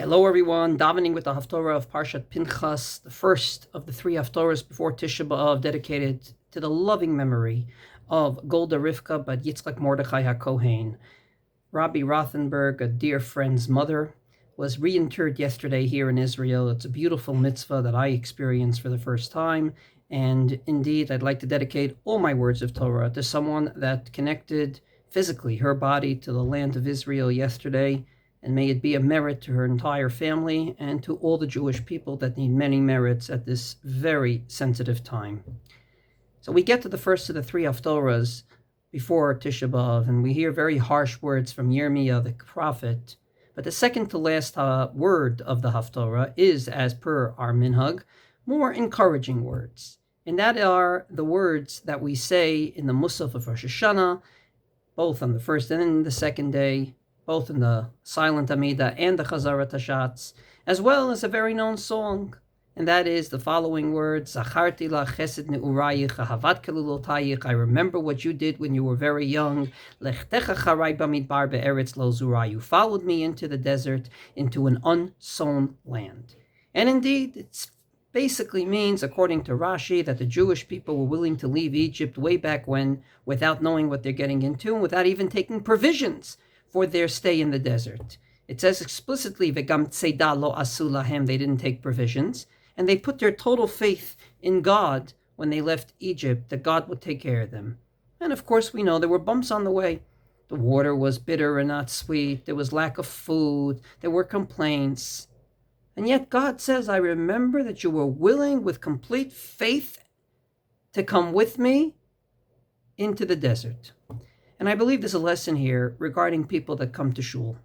Hello everyone, Davening with the Haftorah of Parshat Pinchas, the first of the three Haftorahs before Tisha B'Av, dedicated to the loving memory of Golda Rivka Bat Yitzchak Mordechai HaKohen. Rabbi Rothenberg, a dear friend's mother, was reinterred yesterday here in Israel. It's a beautiful mitzvah that I experienced for the first time, and indeed I'd like to dedicate all my words of Torah to someone that connected physically her body to the land of Israel yesterday. And may it be a merit to her entire family and to all the Jewish people that need many merits at this very sensitive time. So we get to the first of the three Haftorahs before Tisha B'Av, and we hear very harsh words from Yirmiyah the prophet. But the second to last word of the Haftorah is, as per our minhag, more encouraging words. And that are the words that we say in the Musaf of Rosh Hashanah, both on the first and the second day, both in the silent Amida and the Chazarat Hashatz, as well as a very known song, and that is the following words: Zacharti la chesed ne'urayich, ahavat kelulotayich. I remember what you did when you were very young. Lechtecha charai bamidbar be'eretz lo zurah. You followed me into the desert, into an unsown land. And indeed, it basically means, according to Rashi, that the Jewish people were willing to leave Egypt way back when, without knowing what they're getting into, and without even taking provisions for their stay in the desert. It says explicitly, V'gam tzeda lo asu lahem, they didn't take provisions, and they put their total faith in God when they left Egypt, that God would take care of them. And of course we know there were bumps on the way. The water was bitter and not sweet, there was lack of food, there were complaints. And yet God says, I remember that you were willing with complete faith to come with me into the desert. And I believe there's a lesson here regarding people that come to shul.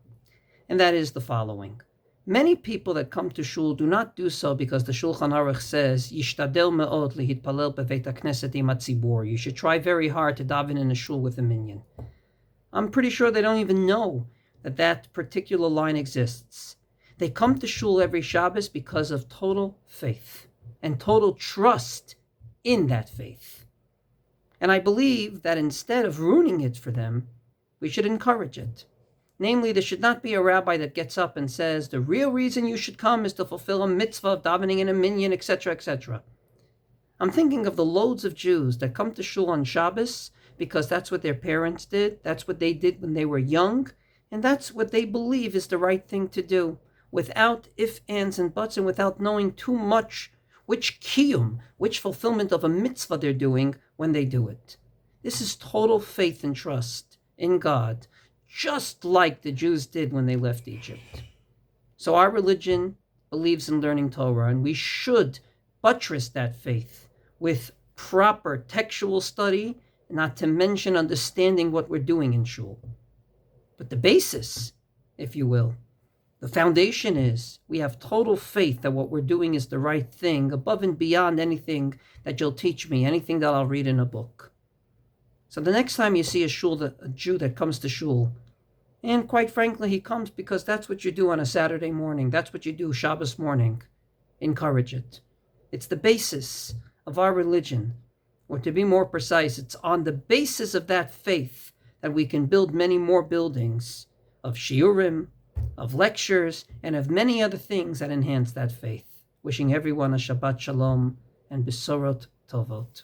And that is the following. Many people that come to shul do not do so because the Shulchan Aruch says, Yishtadel me'ot lehitpalel beveit hakneset im hatzibur. You should try very hard to daven in a shul with a minyan. I'm pretty sure they don't even know that that particular line exists. They come to shul every Shabbos because of total faith and total trust in that faith. And I believe that instead of ruining it for them, we should encourage it. Namely, there should not be a rabbi that gets up and says, the real reason you should come is to fulfill a mitzvah of davening in a minyan, etc., etc. I'm thinking of the loads of Jews that come to shul on Shabbos because that's what their parents did, that's what they did when they were young, and that's what they believe is the right thing to do, without ifs, ands, and buts, and without knowing too much which kiyum, which fulfillment of a mitzvah they're doing when they do it. This is total faith and trust in God, just like the Jews did when they left Egypt. So our religion believes in learning Torah, and we should buttress that faith with proper textual study, not to mention understanding what we're doing in shul. But the basis, if you will, the foundation is we have total faith that what we're doing is the right thing, above and beyond anything that you'll teach me, anything that I'll read in a book. So the next time you see a Jew that comes to shul, and quite frankly, he comes because that's what you do on a Saturday morning, that's what you do Shabbos morning, encourage it. It's the basis of our religion, or to be more precise, it's on the basis of that faith that we can build many more buildings of shiurim, of lectures, and of many other things that enhance that faith. Wishing everyone a Shabbat Shalom and Besorot Tovot.